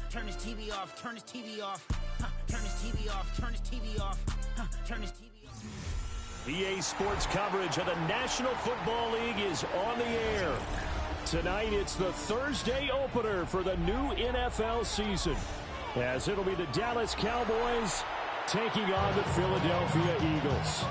Turn his TV off, turn his TV off. Turn his TV off, turn his TV off. Turn his TV off. EA Sports coverage of the National Football League is on the air. Tonight, it's the Thursday opener for the new NFL season, as it'll be the Dallas Cowboys taking on the Philadelphia Eagles.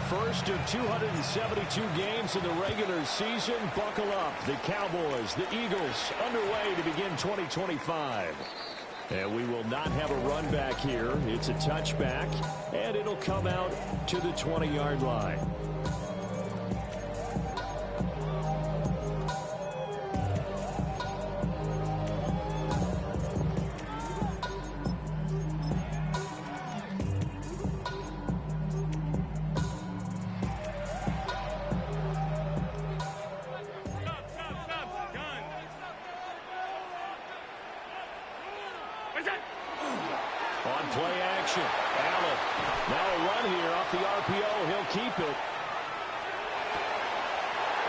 First of 272 games in the regular season. Buckle up. The Cowboys, the Eagles, underway to begin 2025. And we will not have a run back here. It's a touchback, and it'll come out to the 20-yard line. On play action, Allen. Now a run here off the RPO. He'll keep it.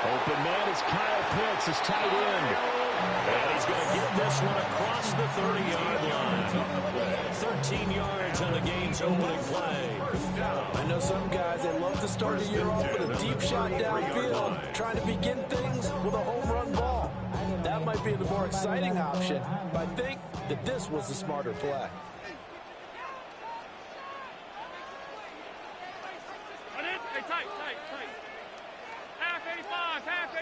Open man is Kyle Pitts, his tight end. And he's going to get this one across the 30-yard line. 13 yards on the game's opening play. I know some guys, they love to start the year off with a deep shot downfield, trying to begin things with a home run ball. That might be the more exciting option, but I think that this was the smarter play. Tight. Half 85. Half.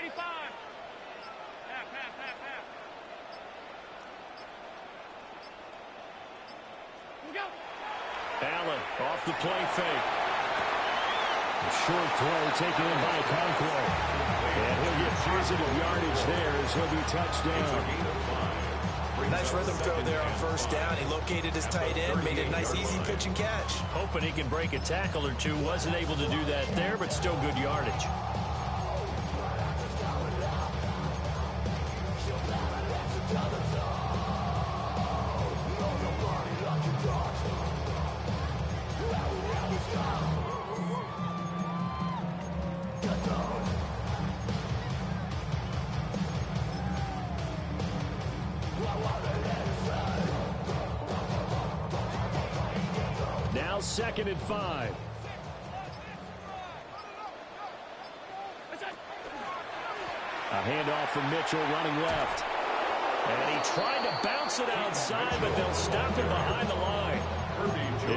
We go. Allen off the play fake. A short throw taken in by Conquo. And he'll get positive yardage there as he'll be touchdown. Nice rhythm throw there on first down. He located his tight end, made it a nice easy pitch and catch. Hoping he can break a tackle or two. Wasn't able to do that there, but still good yardage. Now 2nd and 5. A handoff from Mitchell running left. And he tried to bounce it outside, but they'll stop him behind the line.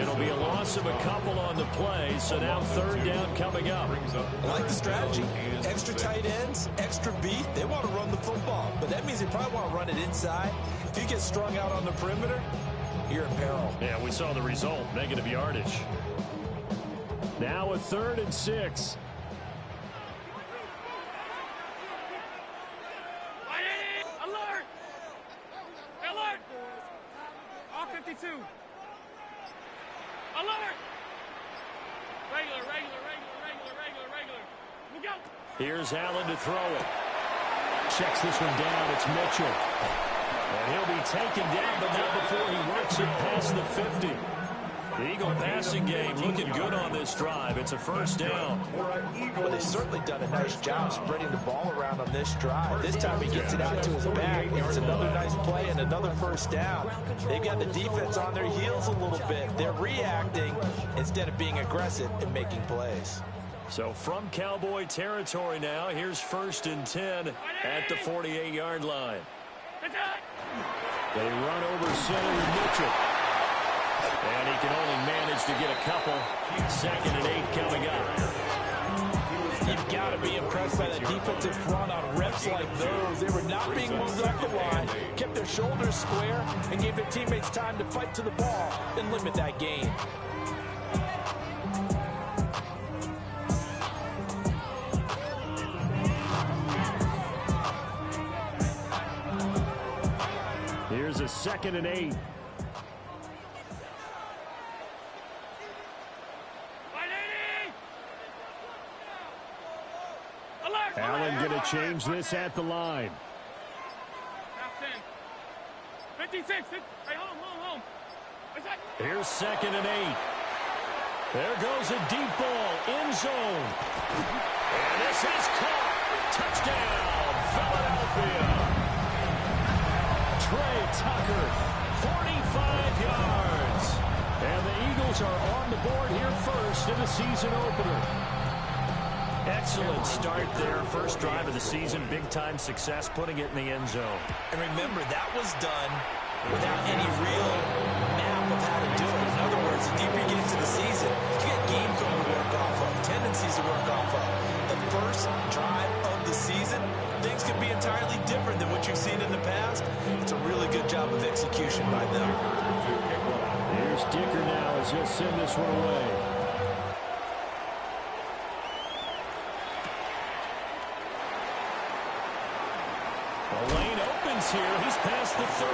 It'll be a loss of a couple on the play, so now 3rd down coming up. I like the strategy. Extra tight ends, extra beef. They want to run the football, but that means they probably want to run it inside. If you get strung out on the perimeter, you're in peril. Yeah, we saw the result. Negative yardage. Now a 3rd and 6. Alert! All 52. Alert! Regular. We go. Here's Allen to throw it. Checks this one down. It's Mitchell. And he'll be taken down, but not before he works it past the 50. The Eagle passing game looking good on this drive. It's a 1st down. Well, they've certainly done a nice job spreading the ball around on this drive. This time he gets it out to his back. It's another nice play and another 1st down. They've got the defense on their heels a little bit. They're reacting instead of being aggressive and making plays. So from Cowboy territory now, here's 1st and 10 at the 48-yard line. They run over center with Mitchell. And he can only manage to get a couple. 2nd and 8 coming up. You've got to be impressed by the defensive front on reps like those. They were not being moved off the line, kept their shoulders square, and gave their teammates time to fight to the ball and limit that gain. 2nd and 8. Allen going to change this at the line. 56. Hey, home. Here's 2nd and 8. There goes a deep ball, end zone. And this is caught. Touchdown, Philadelphia. Trey Tucker, 45 yards. And the Eagles are on the board here first in the season opener. Excellent start there. First drive of the season. Big-time success putting it in the end zone. And remember, that was done without any real map of how to do it. In other words, the deeper you get into the season, you get game film to work off of, tendencies to work off of. The first drive of the season, things could be entirely different than what you've seen in the past. It's a really good job of execution by them. Here's Dicker now as he'll send this one away. The lane opens here. He's past the 30.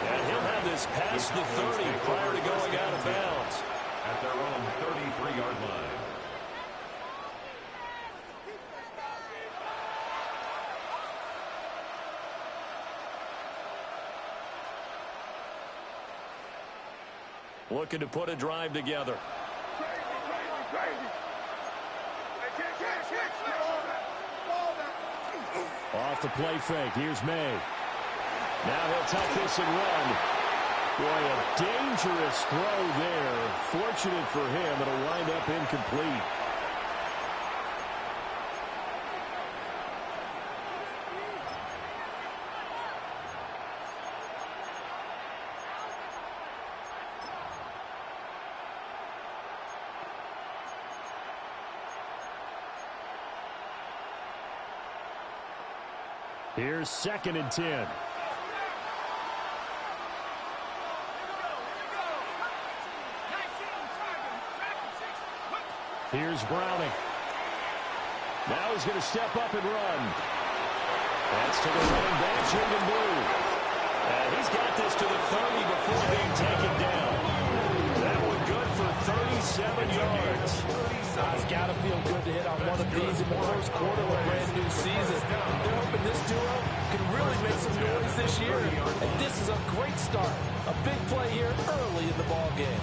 And he'll have this past the 30 prior to going out of bounds. At their own 33-yard line. Looking to put a drive together. Off the play fake. Here's May. Now he'll tuck this and run. Boy, a dangerous throw there. Fortunate for him, it'll wind up incomplete. Here's 2nd and 10. Here's Browning. Now he's going to step up and run. That's to the running back, Jordan Blue. And he's got this to the 30 before being taken down. That one good for 37 yards. It's got to feel good to hit on one of these in the first quarter of a brand new season. They're hoping this duo can really make some noise this year. And this is a great start. A big play here early in the ball game.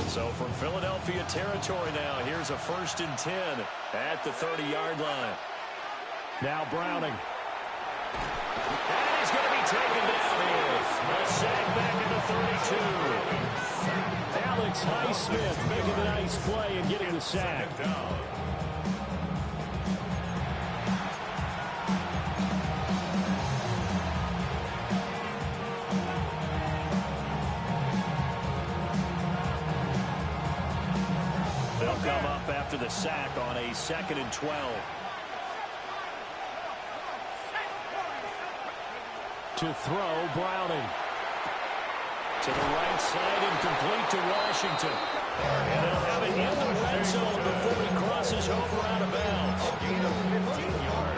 So from Philadelphia territory now, here's a 1st and 10 at the 30-yard line. Now Browning. And he's going to be taken down here. A sack back in the 32. Alex Highsmith making a nice play and getting the sack. They'll come up after the sack on a 2nd and 12. To throw, Browning. To the right side and complete to Washington. And they'll have it in the red zone before he crosses over out of bounds.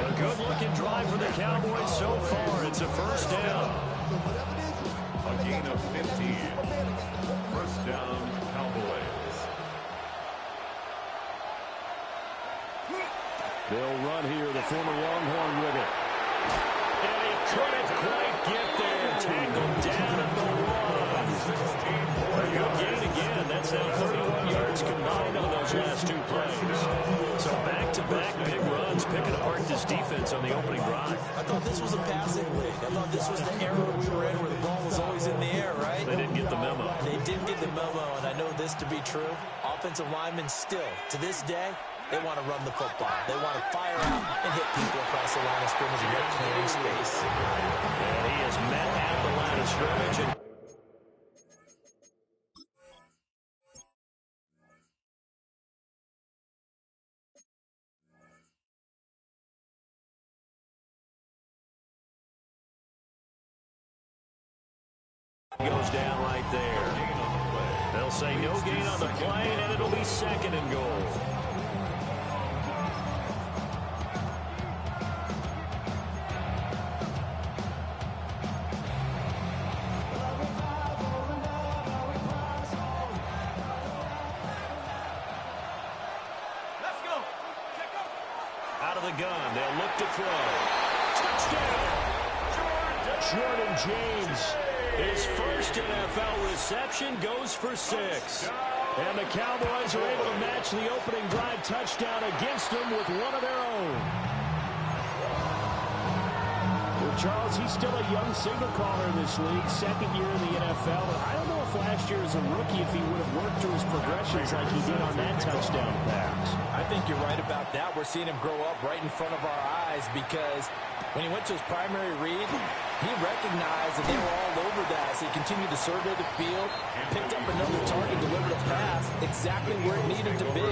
A good-looking drive for the Cowboys so far. It's a 1st down. A gain of 15. 1st down, Cowboys. They'll run here, the former Longhorn with it. And he couldn't quite get there. Tackled down at the 1. A good gain again. That's now 31 yards combined on those last 2 plays. So back-to-back big runs picking apart this defense on the opening drive. I thought this was a passing league. I thought this was the era we were in where the ball was always in the air, right? They didn't get the memo. They didn't get the memo, and I know this to be true. Offensive linemen still, to this day, they want to run the football. They want to fire out and hit people across the line of scrimmage and get clearing space. And he is met at the line of scrimmage. And goes down right there. They'll say no gain on the play, and it'll be 2nd and goal. gun. They'll look to throw. Touchdown! Jordan James. His first NFL reception goes for 6. And the Cowboys are able to match the opening drive touchdown against them with one of their own. Well, Charles, he's still a young signal caller in this league, second year in the NFL. And I don't know if last year as a rookie, if he would have worked through his progressions like he did on that touchdown pass. I think you're right about that. We're seeing him grow up right in front of our eyes because when he went to his primary read, he recognized that they were all over that. So he continued to survey the field, picked up another target, delivered a pass exactly where it needed to be.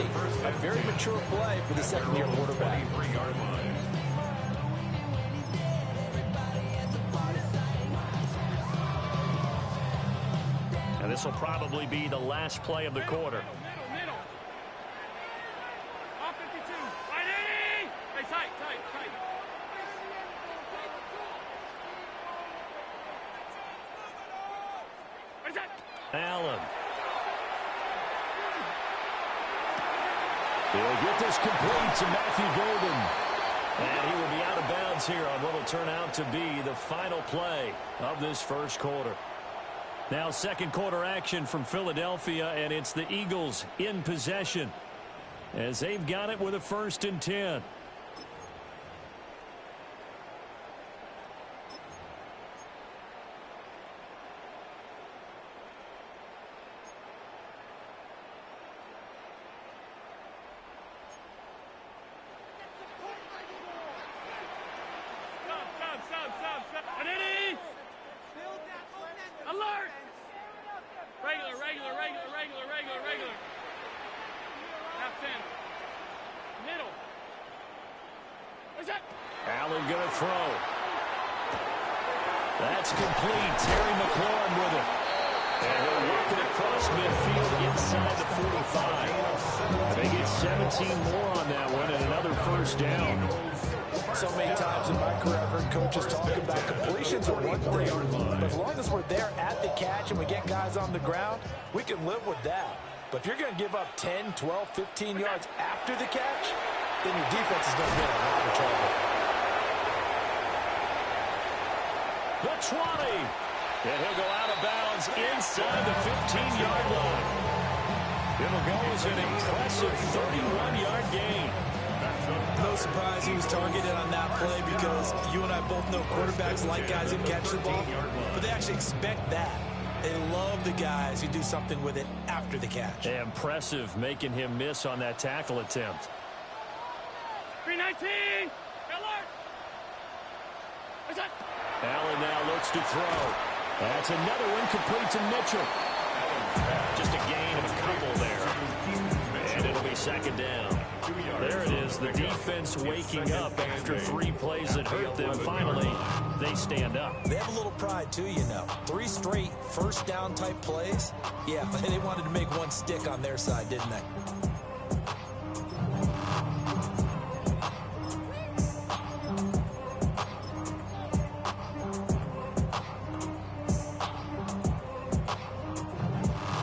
A very mature play for the second-year quarterback. And this will probably be the last play of the quarter. Middle. Off 52. Hey, tight. Allen. He'll get this complete to Matthew Golden. And he will be out of bounds here on what will turn out to be the final play of this first quarter. Now second quarter action from Philadelphia, and it's the Eagles in possession as they've got it with a 1st and 10. Alert! Regular. Half 10. Middle. What's that? Allen going to throw. That's complete. Terry McLaurin with it. And he'll work it across midfield inside the 45. They get 17 more on that one and another 1st down. So many times in my career, I've heard coaches talk about completions are one thing, but as long as we're there at the catch and we get guys on the ground, we can live with that. But if you're going to give up 10, 12, 15 yards after the catch, then your defense is going to get in a lot of trouble. The 20. And he'll go out of bounds inside the 15-yard line. It'll go as an impressive 31-yard gain. No surprise he was targeted on that play because you and I both know quarterbacks like guys who catch the ball, but they actually expect that. They love the guys who do something with it after the catch. Impressive making him miss on that tackle attempt. 319. Alert! What's that? Allen now looks to throw. That's another one complete to Mitchell. Just a gain of a couple there. And it'll be 2nd down. There it is, the defense waking up after 3 plays that hurt them. Finally, they stand up. They have a little pride too, you know. 3 straight 1st down type plays. Yeah, they wanted to make one stick on their side, didn't they?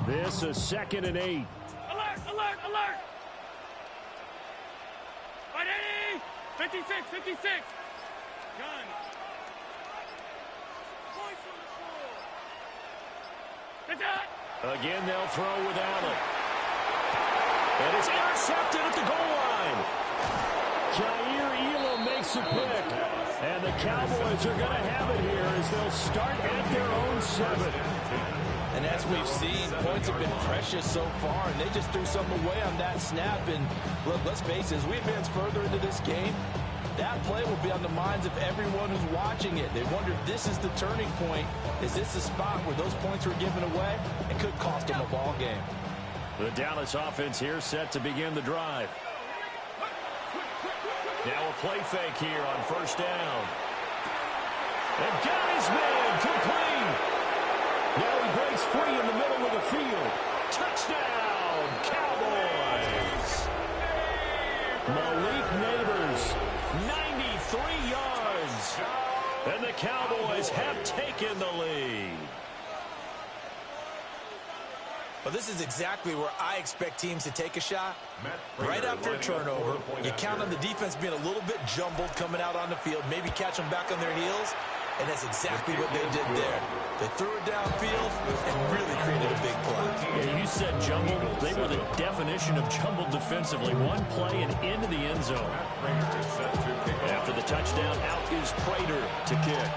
This is 2nd and 8. Alert! 56. Gun. Again, they'll throw with Allen. And it's intercepted at the goal line. Jair Elam makes a pick. And the Cowboys are going to have it here as they'll start at their own 7. And as we've seen, points have been precious so far, and they just threw some away on that snap. And look, let's face it, as we advance further into this game, that play will be on the minds of everyone who's watching it. They wonder if this is the turning point. Is this the spot where those points were given away? It could cost them a ball game. The Dallas offense here set to begin the drive. Now a play fake here on 1st down. And got his man complete. Now he breaks free in the middle of the field. Touchdown, Cowboys. Malik Neighbors, 93 yards. And the Cowboys have taken the lead. Well, this is exactly where I expect teams to take a shot. Right after a turnover, you count on the defense being a little bit jumbled coming out on the field, maybe catch them back on their heels, and that's exactly what they did there. They threw it downfield and really created a big play. Yeah, you said jumbled. They were the definition of jumbled defensively. One play and into the end zone. After the touchdown, out is Prater to kick.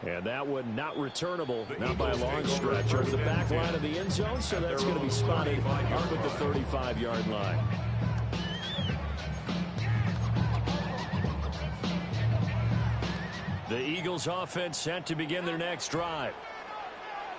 And that one not returnable, not by a long stretch, over the back line of the end zone, so that's going to be spotted up at the 35-yard line. The Eagles offense set to begin their next drive.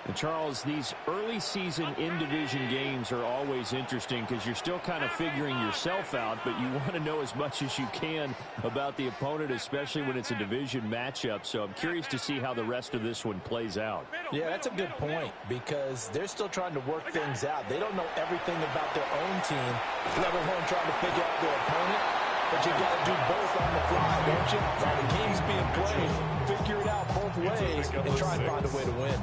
And Charles, these early season in-division games are always interesting because you're still kind of figuring yourself out, but you want to know as much as you can about the opponent, especially when it's a division matchup. So I'm curious to see how the rest of this one plays out. Yeah, that's a good point because they're still trying to work things out. They don't know everything about their own team, let alone trying to figure out their opponent. But you got to do both on the fly, don't you? While the game's being played, figure it out both ways and try and find a way to win.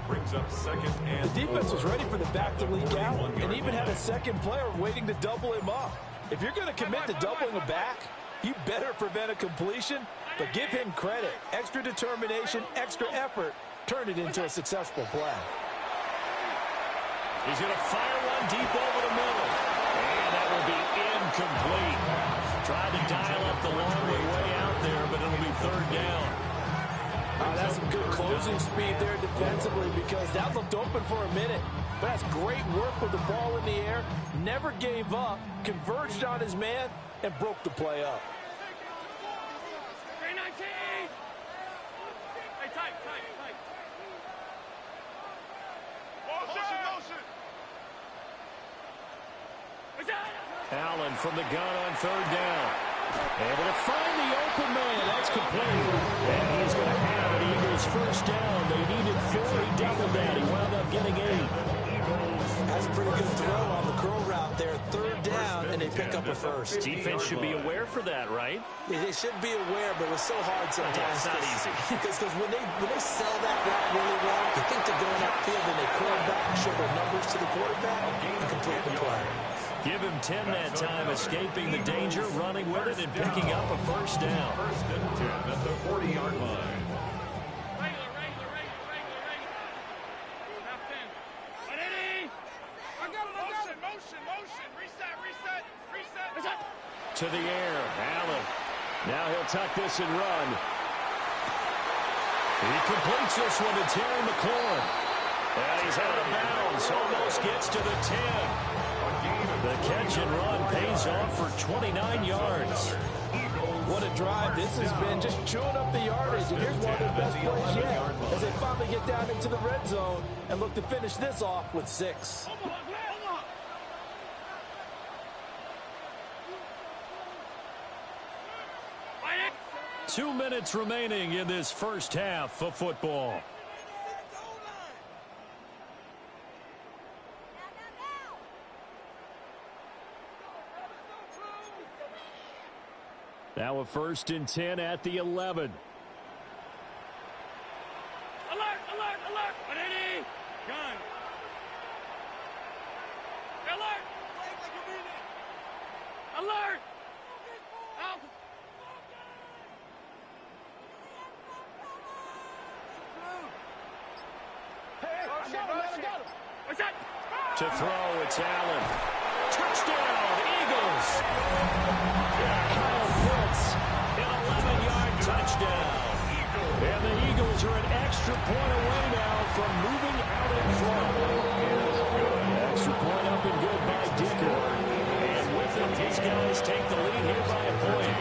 The defense was ready for the back to leak out and even had a second player waiting to double him up. If you're going to commit to doubling a back, you better prevent a completion, but give him credit. Extra determination, extra effort, turn it into a successful play. He's going to fire one deep over the middle. And that will be incomplete. Tried to dial up the long way out there, but it'll be third down. That's some good closing speed there defensively because that looked open for a minute. But that's great work with the ball in the air. Never gave up, converged on his man, and broke the play up. 319! Hey, tight. Motion! Allen from the gun on third down. Able to find the open man. That's complete. And he's going to have an Eagles first down. They needed 4. He doubled that. He wound up getting 8. That's a pretty good throw on the curl route there. Third down, and they pick up a first. Defense should be aware for that, right? They should be aware, but it's so hard sometimes. Yeah, it's not easy. Because when they sell that route really well, they think they're going upfield, and they curl back, show their numbers to the quarterback, and complete the play. Give him 10 that time, escaping the danger, running with it, and picking up a first down. First and 10 at the 40-yard line. Regular. Half 10. I got it. Motion. Reset. To the air, Allen. Now he'll tuck this and run. He completes this one to Terry McLaurin. And he's out of bounds, almost gets to the 10. The catch and run pays off for 29 yards. What a drive. This has been just chewing up the yardage. And here's one of their best plays yet as they finally get down into the red zone and look to finish this off with 6. 2 minutes remaining in this first half of football. Now a first and 10 at the 11. Alert! Ready? Gun. Alert! Out! What's that? To throw, it's Allen. Touchdown, Eagles! Kyle Pitts, an 11-yard touchdown. And the Eagles are an extra point away now from moving out in front. Extra point up and good by Dicker. And with it, these guys take the lead here by a point.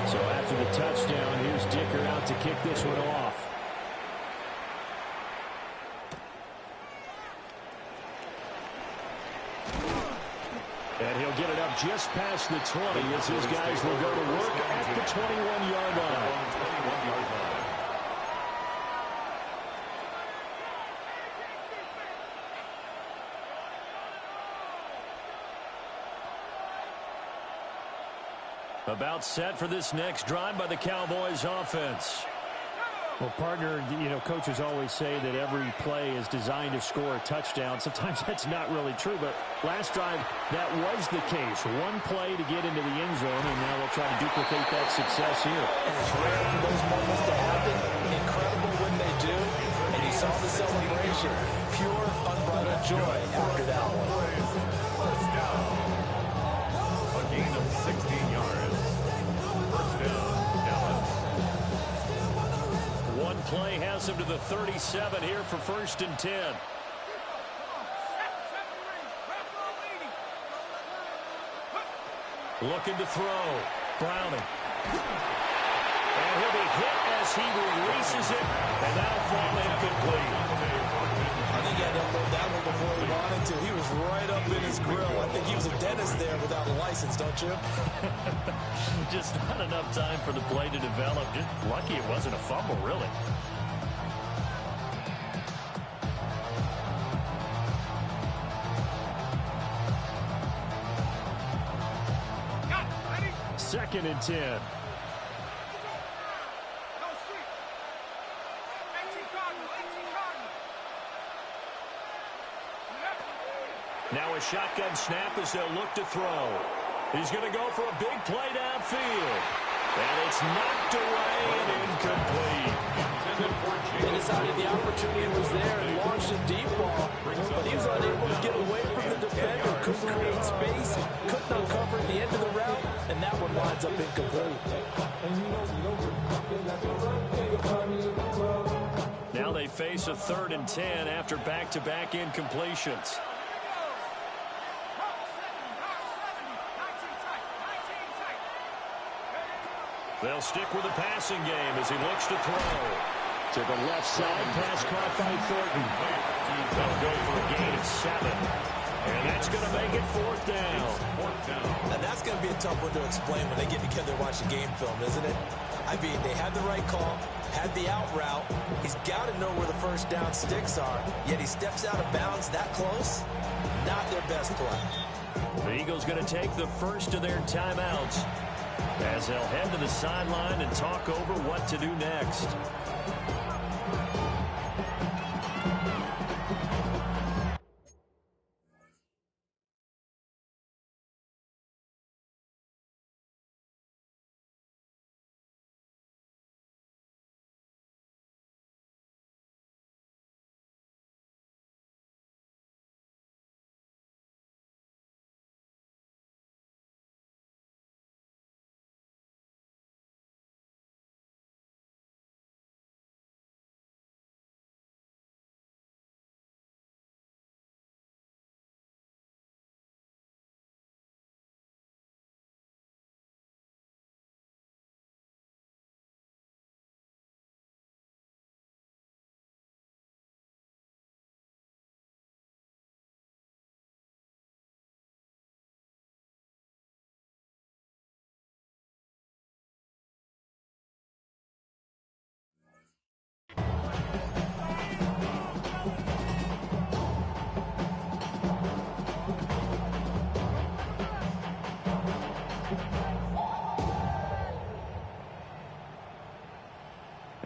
So after the touchdown, here's Dicker out to kick this one off. And he'll get it up just past the 20 as his guys will go to work at the 21-yard line. About set for this next drive by the Cowboys offense. Well, partner, coaches always say that every play is designed to score a touchdown. Sometimes that's not really true, but last drive, that was the case. One play to get into the end zone, and now they'll try to duplicate that success here. And it's rare for those moments to happen. Incredible when they do. And you saw the celebration. Pure, unbridled joy after that one. First down. A gain of 16 yards. First down, Dallas. One play has him to the 37 here for 1st and 10. Looking to throw. Browning. And he'll be hit as he releases it, and that'll fall incomplete. I think he had to unload that one before he wanted to. He was right up in his grill. I think he was a dentist there without a license, don't you? Just not enough time for the play to develop. Just lucky it wasn't a fumble, really. Second and 10. Now a shotgun snap as they'll look to throw. He's going to go for a big play downfield. And it's knocked away and incomplete. They decided the opportunity was there and launched a deep ball, but he was unable to get away from the defender, couldn't create space, couldn't uncover the end of the route, and that one winds up incomplete. Now they face a 3rd and 10 after back-to-back incompletions. They'll stick with the passing game as he looks to throw. To the left side, pass caught by Thornton. They'll go for a gain of 7. And that's going to make it 4th down. And that's going to be a tough one to explain when they get together and watch a game film, isn't it? I mean, they had the right call, had the out route. He's got to know where the first down sticks are, yet he steps out of bounds that close. Not their best play. The Eagles going to take the first of their timeouts as they'll head to the sideline and talk over what to do next.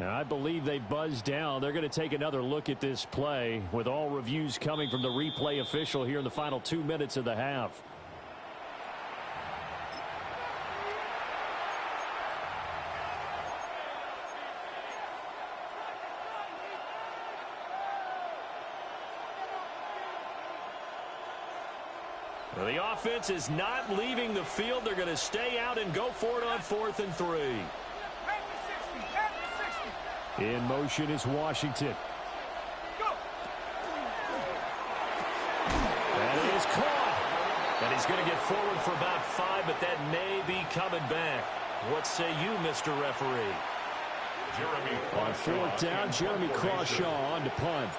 I believe they buzzed down. They're going to take another look at this play with all reviews coming from the replay official here in the final 2 minutes of the half. Well, the offense is not leaving the field. They're going to stay out and go for it on 4th and 3. In motion is Washington. That is caught. And he's going to get forward for about 5, but that may be coming back. What say you, Mr. Referee? On 4th down, Jeremy Crawshaw on to punt.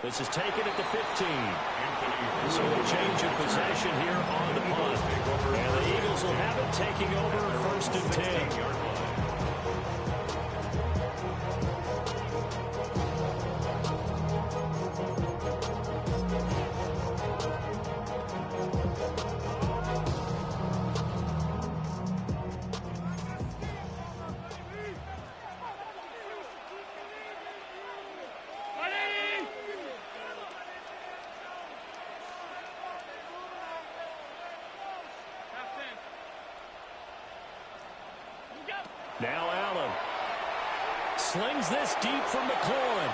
This is taken at the 15. So a change of possession here on the punt. And the Eagles will have it taking over 1st and 10. Now Allen slings this deep from McLaurin.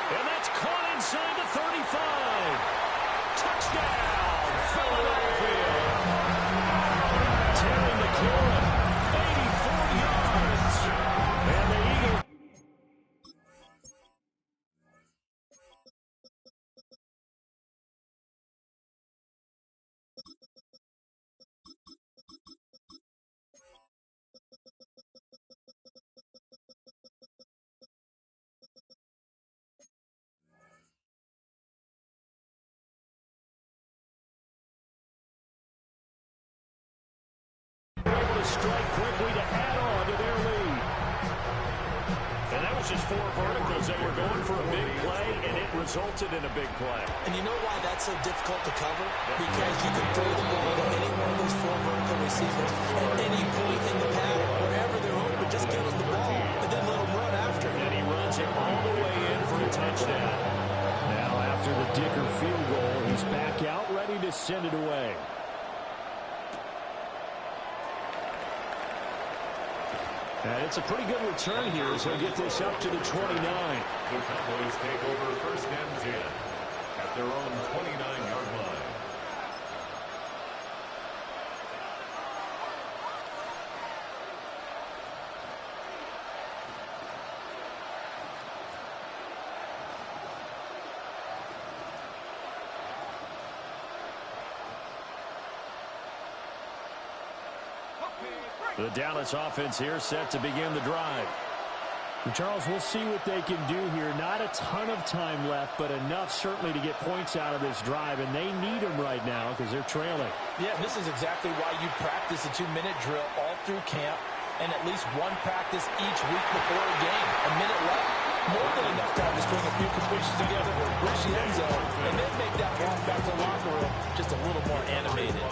And that's caught inside the 35. Touchdown, Philadelphia. Terry McLaurin, 84 yards. And the Eagles. Strike quickly to add on to their lead. And that was just 4 verticals that were going for a big play, and it resulted in a big play. And you know why that's so difficult to cover? Because you can throw the ball to any one of those 4 vertical receivers at any point in the pattern. Wherever they're open, just give them the ball and then let them run after it. And he runs it all the way in for a touchdown. Now after the Dicker field goal, he's back out ready to send it away. And it's a pretty good return here as he'll get this up to the 29. The Cowboys take over first and 10 at their own 29-yard line. The Dallas offense here set to begin the drive. Charles, we'll see what they can do here. Not a ton of time left, but enough certainly to get points out of this drive, and they need them right now because they're trailing. Yeah, this is exactly why you practice a 2-minute drill all through camp and at least one practice each week before a game. A minute left, more than enough time to string a few completions together, reach the end zone, and then make that walk back to the locker room just a little more animated.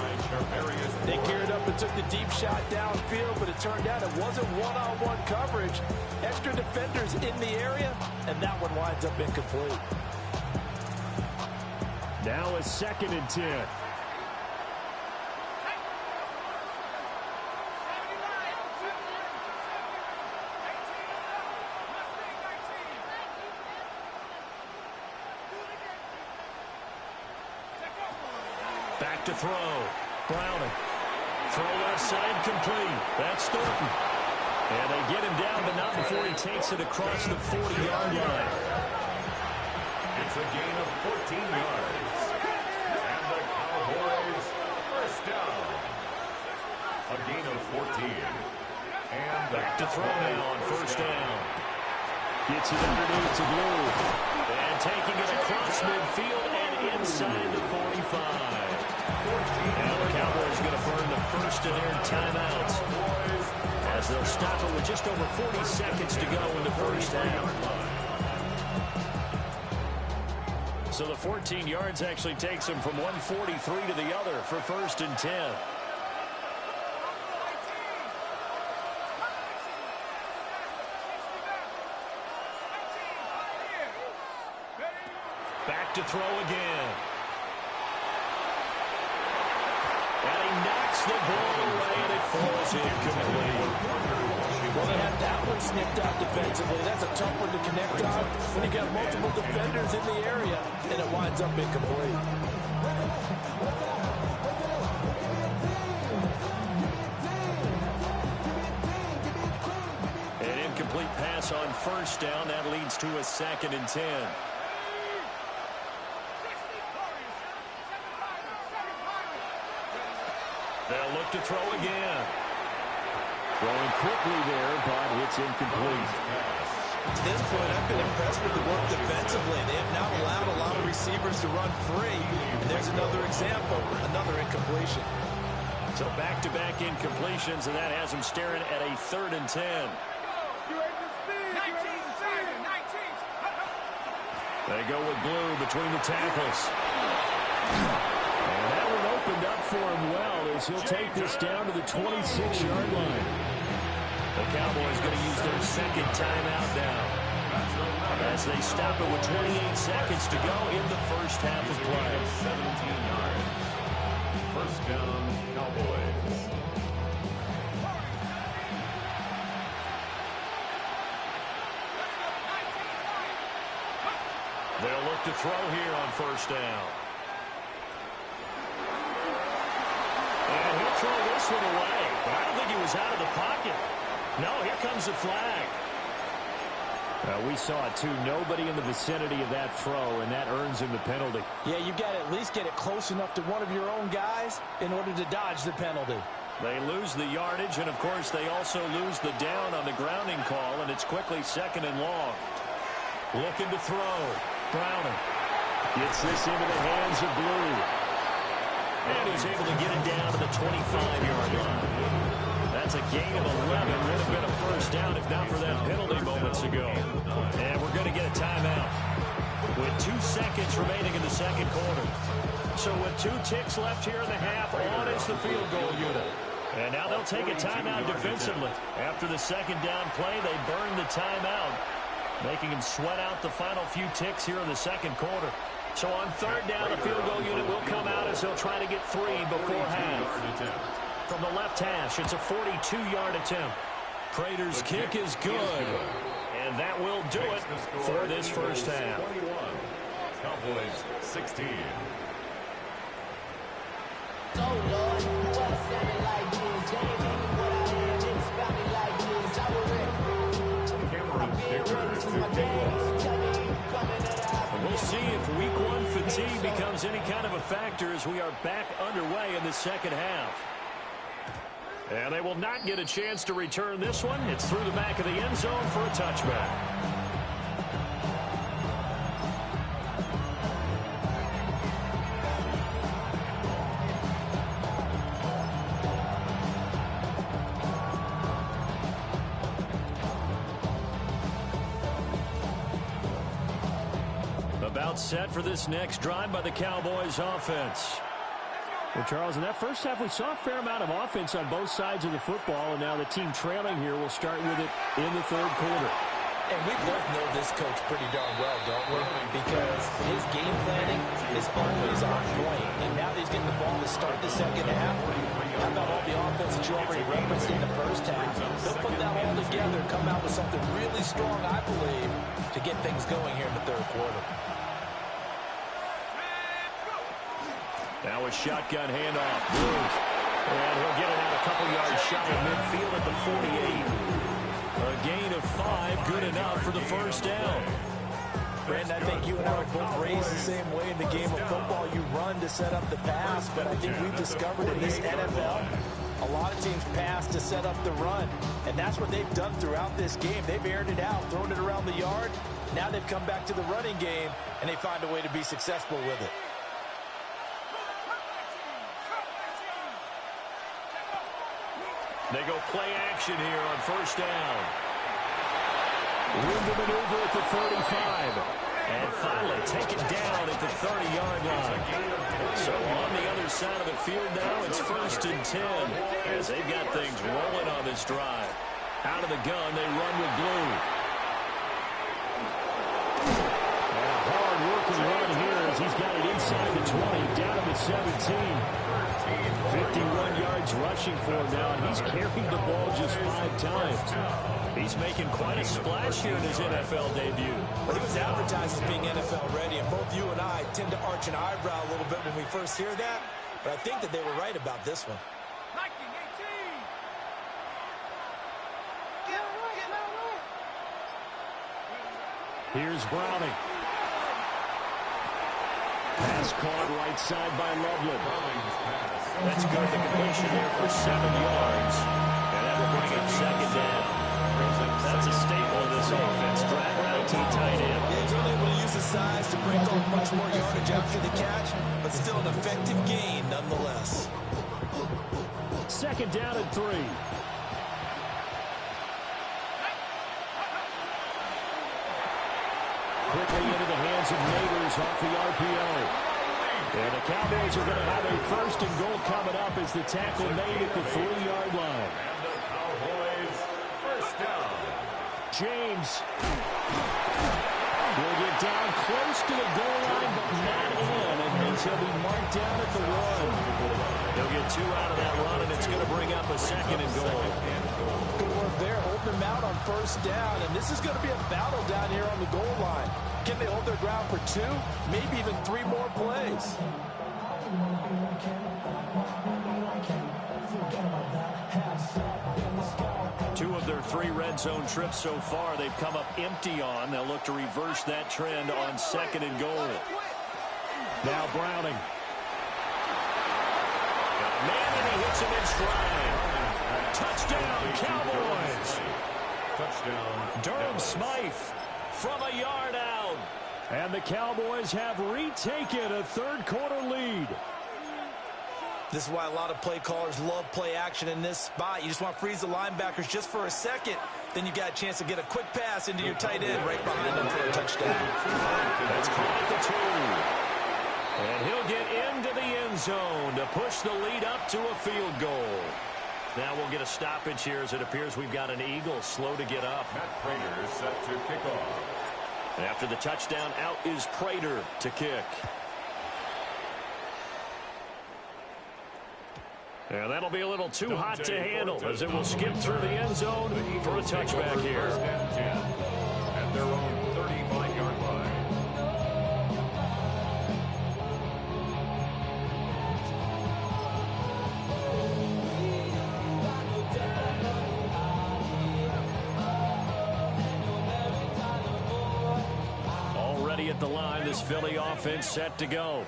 They geared up and took the deep shot downfield, but it turned out it wasn't one-on-one coverage. Extra defenders in the area, and that one winds up incomplete. Now a 2nd and 10. Back to throw. Browning. Throw left side complete. That's Thornton. And they get him down, but not before he takes it across the 40-yard line. It's a gain of 14 yards. And the Cowboys first down. A gain of 14. And back to throw now on first down. Gets it underneath to Blue. And taking it across midfield and inside the 45. Now the Cowboys going to burn the first of their timeouts as they'll stop it with just over 40 seconds to go in the first half. So the 14 yards actually takes them from 143 to the other for first and 10. Back to throw again. And he knocks the ball away, and it falls incomplete. Well, they had that one snipped out defensively. That's a tough one to connect on when you got multiple defenders in the area, and it winds up incomplete. An incomplete pass on first down. That leads to a 2nd and 10. They'll look to throw again. Throwing quickly there, but it's incomplete. To this point, I've been impressed with the work defensively. They have now allowed a lot of receivers to run free. And there's another example, another incompletion. So back-to-back incompletions, and that has them staring at a 3rd and 10. They go with Blue between the tackles. And that one opened up for him well as he'll take this down to the 26-yard line. The Cowboys going to use their 2nd timeout now as they stop it with 28 seconds to go in the first half of play. 17 yards. First down, Cowboys. They'll look to throw here on first down. And he'll throw this one away. But I don't think he was out of the pocket. No, here comes the flag. We saw it, too. Nobody in the vicinity of that throw, and that earns him the penalty. Yeah, you've got to at least get it close enough to one of your own guys in order to dodge the penalty. They lose the yardage, and, of course, they also lose the down on the grounding call, and it's quickly 2nd and long. Looking to throw. Browning gets this into the hands of Blue. And he's able to get it down to the 25-yard line. That's a gain of 11. Would have been a first down if not for that penalty moments ago. And we're going to get a timeout with 2 seconds remaining in the second quarter. So with 2 ticks left here in the half, on is the field goal unit. And now they'll take a timeout defensively. After the second down play, they burn the timeout, making him sweat out the final few ticks here in the second quarter. So on third down, the field goal unit will come out as they'll try to get 3 before half. From the left hash, it's a 42-yard attempt. Prater's kick is good. And that will do it for this first half. Cowboys 16. We'll see if week 1 fatigue becomes any kind of a factor as we are back underway in the second half. And they will not get a chance to return this one. It's through the back of the end zone for a touchback. About set for this next drive by the Cowboys offense. Well, Charles, in that first half, we saw a fair amount of offense on both sides of the football, and now the team trailing here will start with it in the third quarter. And we both know this coach pretty darn well, don't we? Because his game planning is always on point. And now that he's getting the ball to start the second half, how about all the offense that you already referenced in the first half? They'll put that all together, come out with something really strong, I believe, to get things going here in the third quarter. Now a shotgun handoff. And he'll get it out a couple yards shy of midfield at the 48. A gain of 5, good enough for the first down. Brandon, I think you and I were both raised the same way in the game of football. You run to set up the pass, but I think we've discovered in this NFL, a lot of teams pass to set up the run. And that's what they've done throughout this game. They've aired it out, thrown it around the yard. Now they've come back to the running game, and they find a way to be successful with it. They go play action here on first down. Room to maneuver at the 35. And finally take it down at the 30-yard line. So on the other side of the field now, it's 1st and 10 as they've got things rolling on this drive. Out of the gun, they run with Blue. And a hard-working run here as he's got it inside the 20, down to the 17. 51 yards rushing for him now, and he's carried the ball just 5 times. He's making quite a splash here in his NFL debut. Well, he was advertised as being NFL ready, and both you and I tend to arch an eyebrow a little bit when we first hear that, but I think that they were right about this one. Here's Browning. Pass caught right side by Loveland. That's good. The completion there for 7 yards. And that will bring up second down. That's a staple of this offense. Drag route to the tight end. Yeah, he's only able to use his size to break off much more yardage after the catch, but still an effective gain nonetheless. Second down and 3. Quickly into the hands of Neighbors off the RPO. And the Cowboys are going to have a 1st and goal coming up as the tackle made at the 3-yard line. And the Cowboys first down. James will get down close to the goal line, but not in. And means he'll be marked down at the 1. He'll get 2 out of that run, and it's going to bring up a 2nd and goal. Good work there, holding him out on first down, and this is going to be a battle down here on the goal line. Can they hold their ground for 2, maybe even 3 more plays? Two of their 3 red zone trips so far, they've come up empty on. They'll look to reverse that trend on 2nd and goal. Now Browning. Man, and he hits him in stride. Touchdown, Cowboys. Touchdown, Durham Dallas. Smythe from a yard out. And the Cowboys have retaken a third-quarter lead. This is why a lot of play callers love play action in this spot. You just want to freeze the linebackers just for a second. Then you got a chance to get a quick pass into your tight end right behind them for a touchdown. That's caught at the 2. And he'll get into the end zone to push the lead up to a field goal. Now we'll get a stoppage here as it appears we've got an Eagle slow to get up. Matt Prater is set to kick off. And after the touchdown, out is Prater to kick. And that'll be a little too hot to handle as it will skip through the end zone for a touchback here. First and 10 at their own 35-yard line. Already at the line, this Philly offense set to go.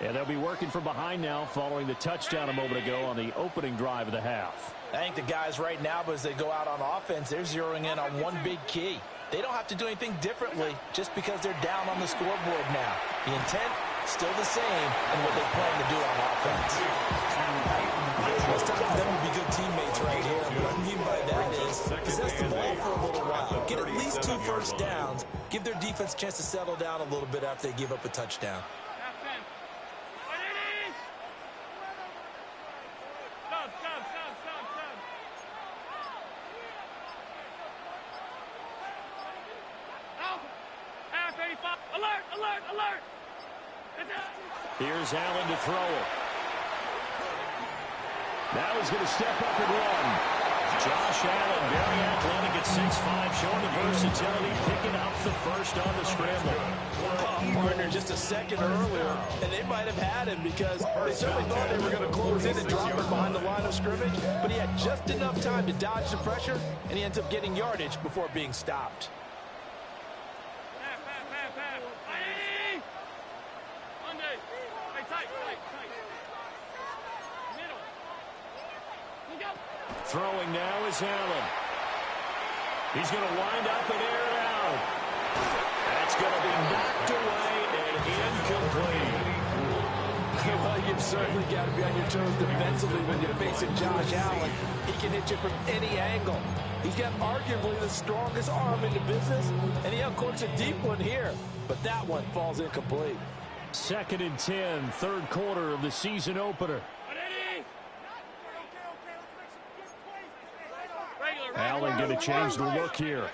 And they'll be working from behind now following the touchdown a moment ago on the opening drive of the half. I think the guys right now, as they go out on offense, they're zeroing in on one big key. They don't have to do anything differently just because they're down on the scoreboard now. The intent, still the same in what they plan to do on offense. It's time for them to be good teammates right here. What I mean by that is possess the ball for a little while. Get at least 2 first downs. Give their defense a chance to settle down a little bit after they give up a touchdown. Alert, alert, alert! Here's Allen to throw it. Now he's going to step up and run. Josh Allen, very athletic at 6'5", showing the versatility, picking up the first on the scramble. Partner just a second earlier, and they might have had him because they certainly thought they were going to close in and drop him behind the line of scrimmage, but he had just enough time to dodge the pressure, and he ends up getting yardage before being stopped. Throwing now is Allen. He's going to wind up and air it out. That's going to be knocked away and incomplete. Well, you've certainly got to be on your toes defensively when you're facing Josh Allen. He can hit you from any angle. He's got arguably the strongest arm in the business, and he uncorks a deep one here. But that one falls incomplete. 2nd and 10, third quarter of the season opener. Allen going to change the look here.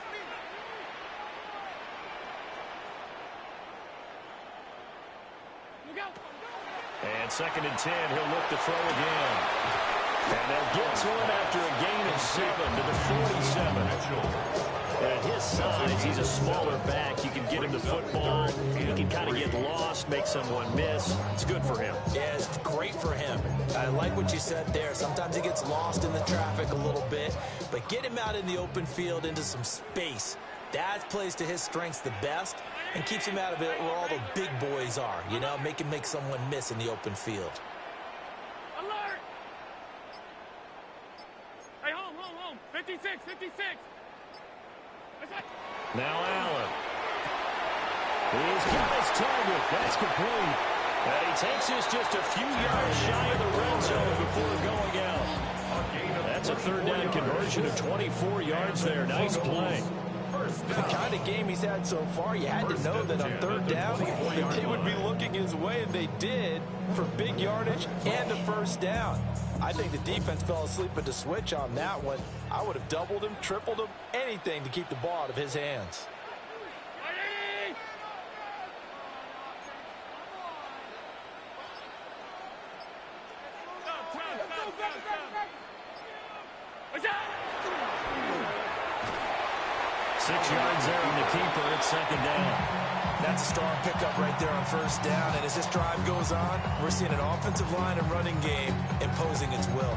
And 2nd and 10, he'll look to throw again. And they'll get to him after a gain of 7 to the 47. At his size, he's a smaller back. You can get him the football. He can kind of get lost, make someone miss. It's good for him. Yeah, it's great for him. I like what you said there. Sometimes he gets lost in the traffic a little bit, but get him out in the open field into some space. That plays to his strengths the best and keeps him out of it where all the big boys are, you know, make someone miss in the open field. Alert! Hey, home. 56, 56. Now Allen. He's got his target. That's complete. And he takes this just a few yards shy of the red zone before going out. That's a 3rd down conversion of 24 yards there. Nice play. The kind of game he's had so far, you had to know that on 3rd down, that they would be looking his way, and they did, for big yardage and a 1st down. I think the defense fell asleep at the switch on that one. I would have doubled him, tripled him, anything to keep the ball out of his hands. 6 yards there on the keeper. It's second down. That's a strong pickup right there on first down. And as this drive goes on, we're seeing an offensive line and running game imposing its will.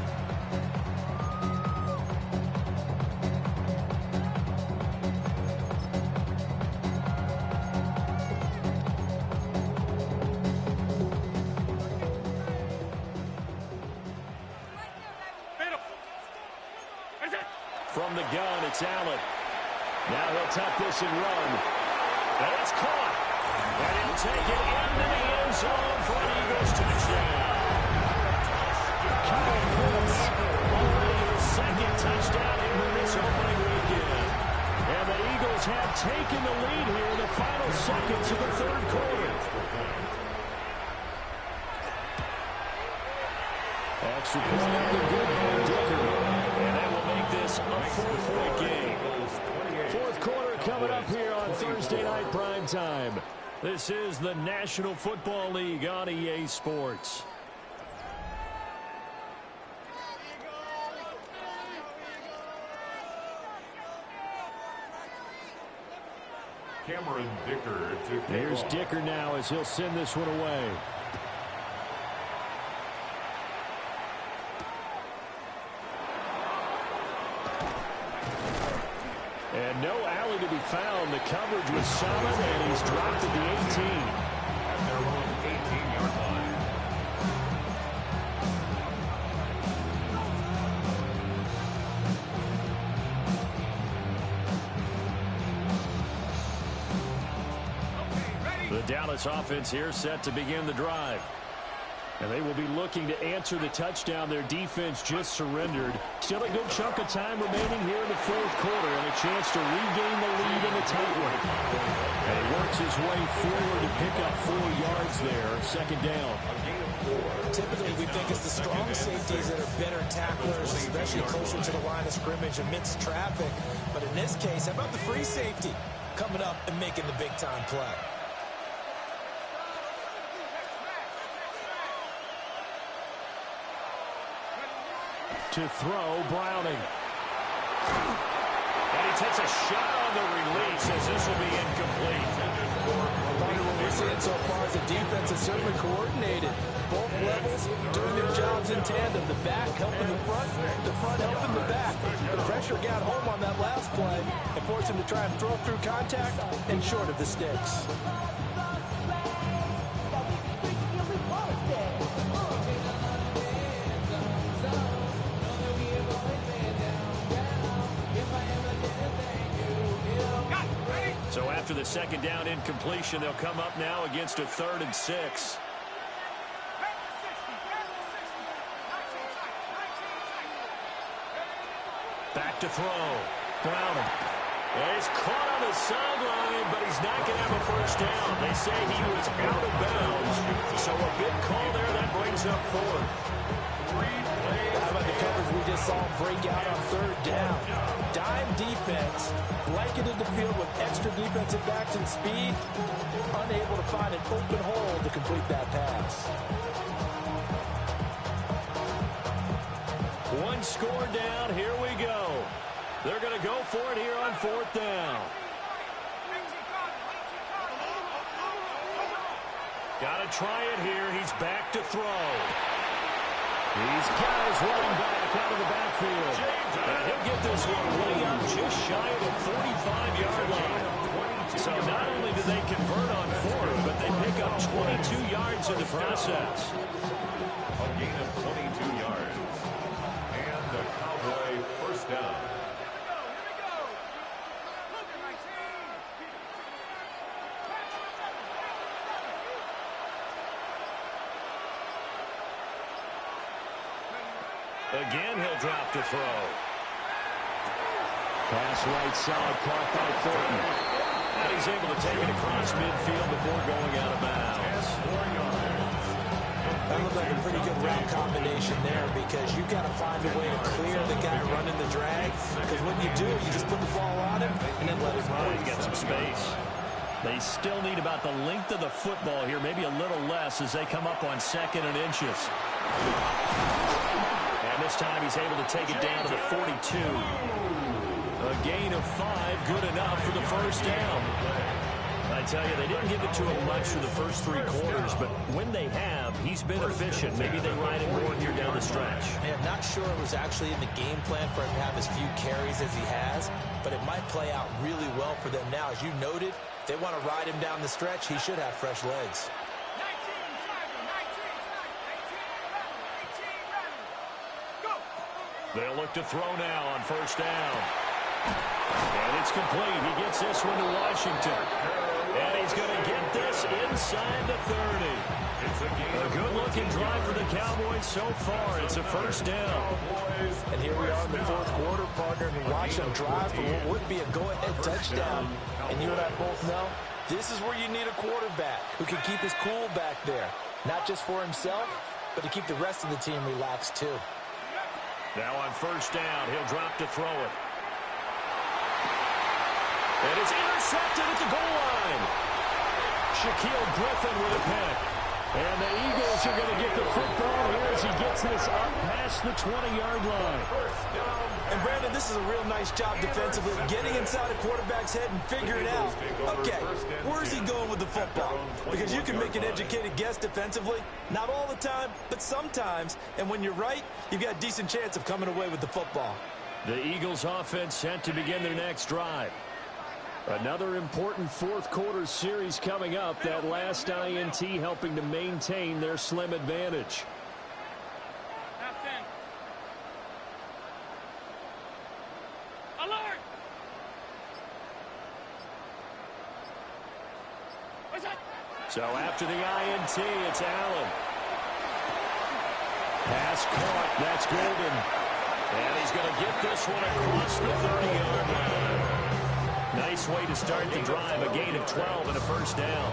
From the gun, it's Allen. Now he'll tuck this and run. And it's caught. And he'll take it into the end zone for an Eagles touchdown. Kyle Pitts, already his second touchdown in this opening weekend. And the Eagles have taken the lead here in the final seconds of the third quarter. Extra point up and good by Dicker. And that will make this a 4-point game. Fourth quarter coming up here on Thursday Night Primetime. This is the National Football League on EA Sports. Cameron Dicker to kick Here's off. Dicker now as he'll send this one away. And no alley to be found. The coverage was solid, and he's dropped at the 18. At their own 18-yard line. The Dallas offense here set to begin the drive. And they will be looking to answer the touchdown their defense just surrendered. Still a good chunk of time remaining here in the fourth quarter and a chance to regain the lead in the tight one. And he works his way forward to pick up 4 yards there. Second down. Typically, we think it's the strong safeties that are better tacklers, especially closer to the line of scrimmage amidst traffic. But in this case, how about the free safety coming up and making the big-time play? To throw, Browning. And he takes a shot on the release as this will be incomplete. What we're seeing so far is the defense is certainly coordinated. Both levels doing their jobs in tandem. The back helping the front helping the back. The pressure got home on that last play and forced him to try and throw through contact and short of the sticks. So after the second down incompletion, they'll come up now against a 3rd and 6. Back to throw. Browning. And he's caught on the sideline, but he's not going to have a first down. They say he was out of bounds. So a big call there that brings up 4th. How about the coverage we just saw break out on 3rd down? Dime defense, blanketed the field with extra defensive backs and speed, unable to find an open hole to complete that pass. One score down. Here we go. They're going to go for it here on 4th down. Got to try it here. He's back to throw. These guys running back out of the backfield. And he'll get this one way up just shy of the 45-yard line. So not only do they convert on 4th, but they pick up 22 yards in the process. A gain of 22 yards. And the Cowboy first down. Again, he'll drop to throw. Pass right side, caught by Thornton. And he's able to take it across midfield before going out of bounds. That looked like a pretty good route combination there because you've got to find a way to clear the guy running the drag. Because when you do, you just put the ball on him and then let him run. He's got some space. They still need about the length of the football here, maybe a little less as they come up on 2nd and inches. And this time he's able to take it down to the 42. A gain of 5, good enough for the first down. I tell you, they didn't give it to him much for the first 3 quarters, but when they have, he's been efficient. Maybe they ride him more here down the stretch. Man, not sure it was actually in the game plan for him to have as few carries as he has, but it might play out really well for them now. As you noted, if they want to ride him down the stretch, he should have fresh legs. They'll look to throw now on first down. And it's complete. He gets this one to Washington. And he's going to get this inside the 30. A good-looking drive for the Cowboys so far. It's a first down. And here we are in the fourth quarter, partner, and watch them drive for what would be a go-ahead touchdown. And you and I both know this is where you need a quarterback who can keep his cool back there. Not just for himself, but to keep the rest of the team relaxed too. Now on first down, he'll drop to throw it. And it's intercepted at the goal line. Shaquille Griffin with a pick. And the Eagles are going to get the football here as he gets this up past the 20-yard line. And, Brandon, this is a real nice job defensively, getting inside a quarterback's head and figuring out, okay, where's he going with the football? Because you can make an educated guess defensively, not all the time, but sometimes. And when you're right, you've got a decent chance of coming away with the football. The Eagles offense set to begin their next drive. Another important fourth quarter series coming up. That last INT helping to maintain their slim advantage. Half 10. Alert! What's that? So after the INT, it's Allen. Pass caught. That's Golden. And he's going to get this one across the 30-yard line. Nice way to start the drive. A gain of 12 and a first down.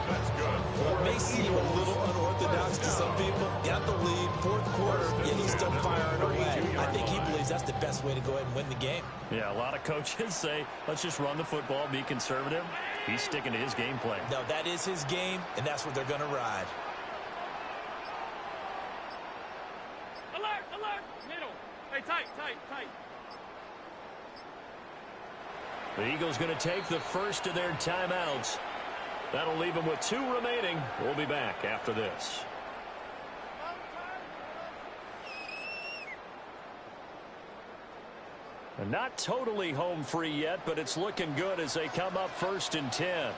Well, it may seem a little unorthodox to some people. Got the lead, fourth quarter, yet he's still firing away. I think he believes that's the best way to go ahead and win the game. Yeah, a lot of coaches say, let's just run the football, be conservative. He's sticking to his game plan. No, that is his game, and that's what they're going to ride. Alert! Alert! Middle. Hey, tight, tight, tight. The Eagles going to take the first of their timeouts. That'll leave them with 2 remaining. We'll be back after this. And not totally home free yet, but it's looking good as they come up 1st and 10.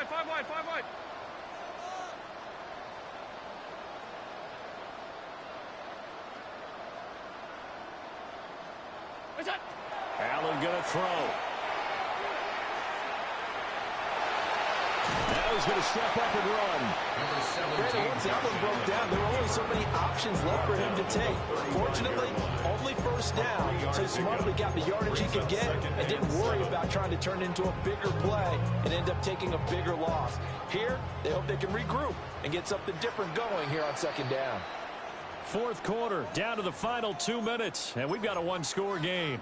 Five wide. What's that? Allen going to throw. Now he's going to step up and run. Brandon, once Allen broke down, there were only so many options left for him to take. Fortunately, only first down, so he smartly got the yardage he could get and didn't worry about trying to turn it into a bigger play and end up taking a bigger loss. Here, they hope they can regroup and get something different going here on second down. Fourth quarter, down to the final 2 minutes, and we've got a 1-score game.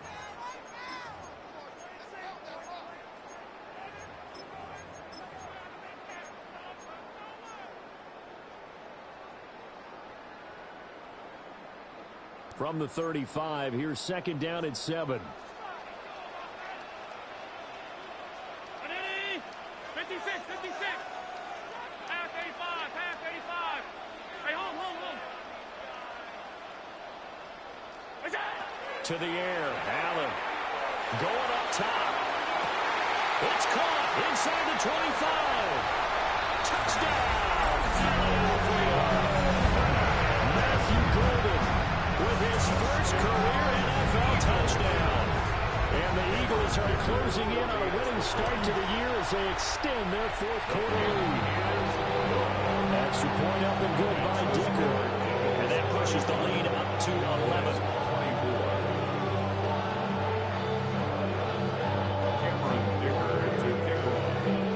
From the 35, here's second down at 7. 56. Half 85. Hey, home. What's that? To the air, Allen going up top. It's caught inside the 25. Touchdown, Philadelphia. Matthew Golden with his first career NFL touchdown. And the Eagles are closing in on a winning start to the year as they extend their fourth quarter lead. Extra point up and good by Dicker. And that pushes the lead up to 11.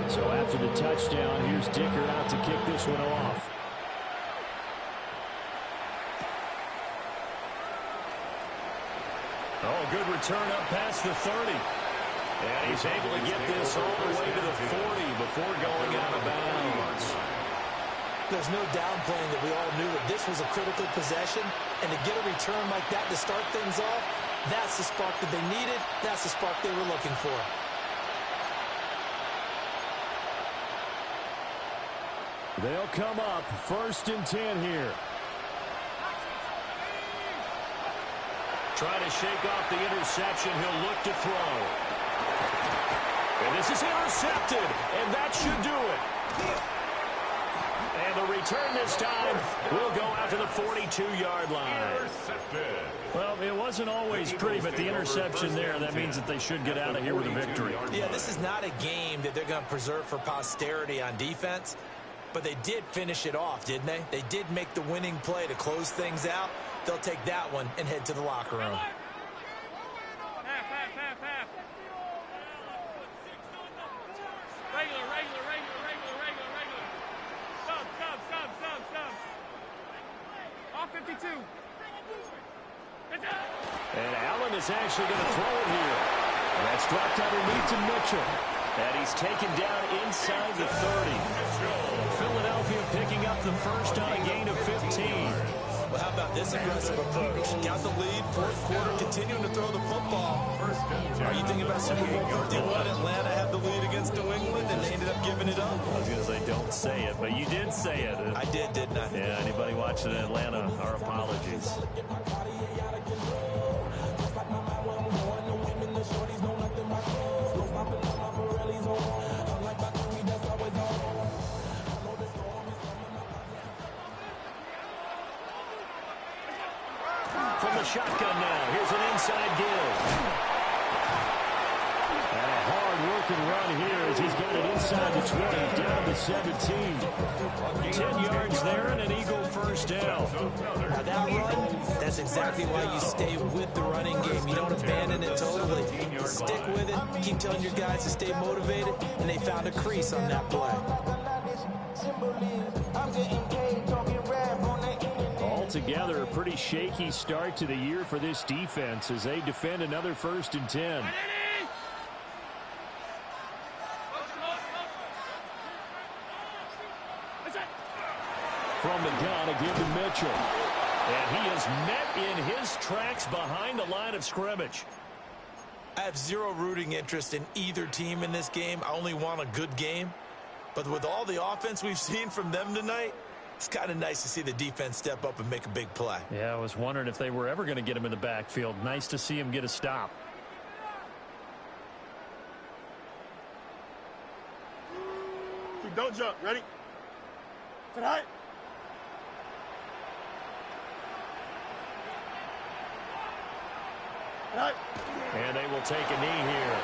So after the touchdown, here's Dicker out to kick this one off. Oh, good return up past the 30. And he's able to get this all the way to the 40 before going out of bounds. There's no downplaying that we all knew that this was a critical possession, and to get a return like that to start things off, that's the spark that they needed. That's the spark they were looking for. They'll come up 1st and 10 here. Trying to shake off the interception. He'll look to throw. And this is intercepted, and that should do it. And the return this time will go out to the 42-yard line. Well, it wasn't always pretty, but the interception there, that means that they should get out of here with a victory. Yeah, this is not a game that they're going to preserve for posterity on defense, but they did finish it off, didn't they? They did make the winning play to close things out. They'll take that one and head to the locker room. And Allen is actually going to throw it here. That's dropped underneath to Mitchell. And he's taken down inside the 30. Philadelphia picking up the first on a gain of 15. Well, how about this aggressive approach? Got the lead, 4th quarter, continuing to throw the football. Are you thinking about Super Bowl 51? Atlanta had the lead against New England, and they ended up giving it up. I was going to say, don't say it, but you did say it. I did, didn't I? Yeah, anybody watching in Atlanta, our apologies. From the shotgun now, here's an inside give. And a hard-working run here as he's got it inside the 20, down to 17. 10 yards there and an Eagle first down. Now that run, that's exactly why you stay with the running game. You don't abandon it totally. Stick with it, keep telling your guys to stay motivated, and they found a crease on that play. Altogether, a pretty shaky start to the year for this defense as they defend another 1st and 10. From the gun, a give to Mitchell. And he is met in his tracks behind the line of scrimmage. I have zero rooting interest in either team in this game. I only want a good game. But with all the offense we've seen from them tonight, it's kind of nice to see the defense step up and make a big play. Yeah, I was wondering if they were ever going to get him in the backfield. Nice to see him get a stop. Don't jump. Ready? Tonight. And they will take a knee here.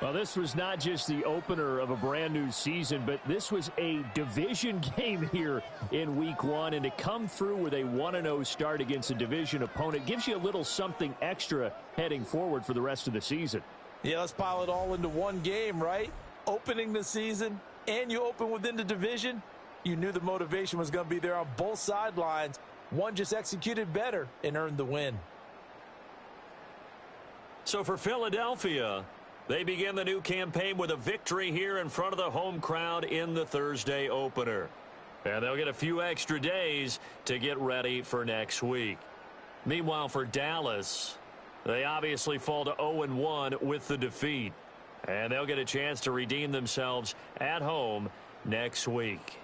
Well, this was not just the opener of a brand new season, but this was a division game here in week 1. And to come through with a 1-0 start against a division opponent gives you a little something extra heading forward for the rest of the season. Yeah, let's pile it all into one game, right? Opening the season, and you open within the division. You knew the motivation was going to be there on both sidelines. One just executed better and earned the win. So for Philadelphia, they begin the new campaign with a victory here in front of the home crowd in the Thursday opener. And they'll get a few extra days to get ready for next week. Meanwhile, for Dallas, they obviously fall to 0-1 with the defeat. And they'll get a chance to redeem themselves at home next week.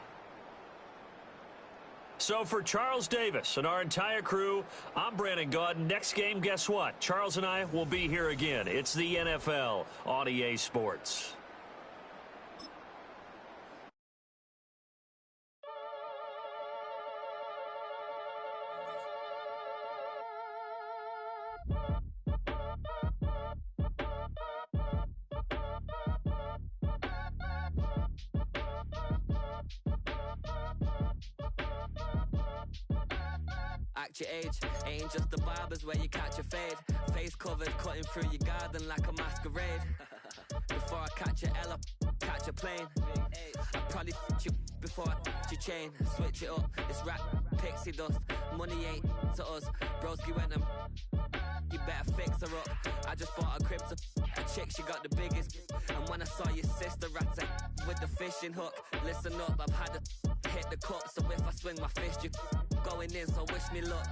So for Charles Davis and our entire crew, I'm Brandon Gaudin. Next game, guess what? Charles and I will be here again. It's the NFL on EA Sports. Act your age, ain't just the barbers where you catch a fade. Face covered, cutting through your garden like a masquerade. Before I catch a L, I catch a plane. I probably you before I your chain. Switch it up, it's rap, pixie dust. Money ain't to us. Broski went and you better fix her up. I just bought a crib to a chick, she got the biggest. And when I saw your sister at with the fishing hook, listen up, I've had to hit the cup. So if I swing my fist, you going in, so wish me luck.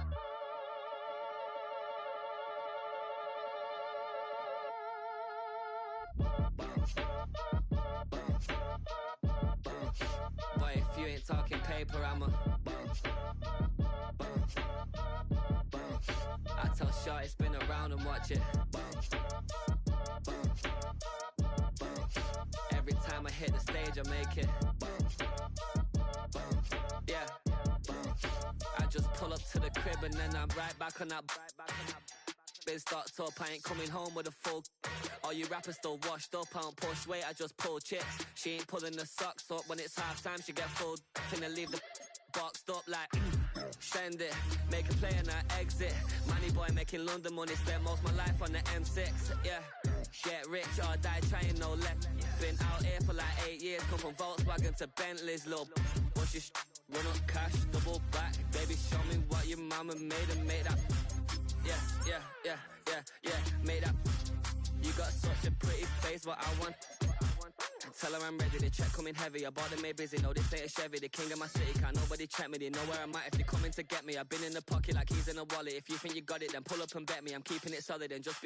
Boy, if you ain't talking paper, I'm a I tell Shorty spin around and watch it. Every time I hit the stage, I make it. Yeah. I just pull up to the crib and then I'm right back on that. Been stocked up, I ain't coming home with a full. All you rappers still washed up, I don't push weight, I just pull chicks. She ain't pulling the socks up when it's half time, she get full. Finna leave the boxed up like send it, make a play and I exit. Money boy making London money, spent most of my life on the M6. Yeah, get rich or die trying, no left. Been out here for like 8 years, come from Volkswagen to Bentley's, little what's your run up cash, double back. Baby, show me what your mama made and made that. Yeah, made that. You got such a pretty face, but I want. Tell her I'm ready, the check coming heavy. I bought them made busy, no this ain't a Chevy. The king of my city, can't nobody check me. They know where I'm at if they coming to get me. I've been in the pocket like he's in a wallet. If you think you got it, then pull up and bet me. I'm keeping it solid and just be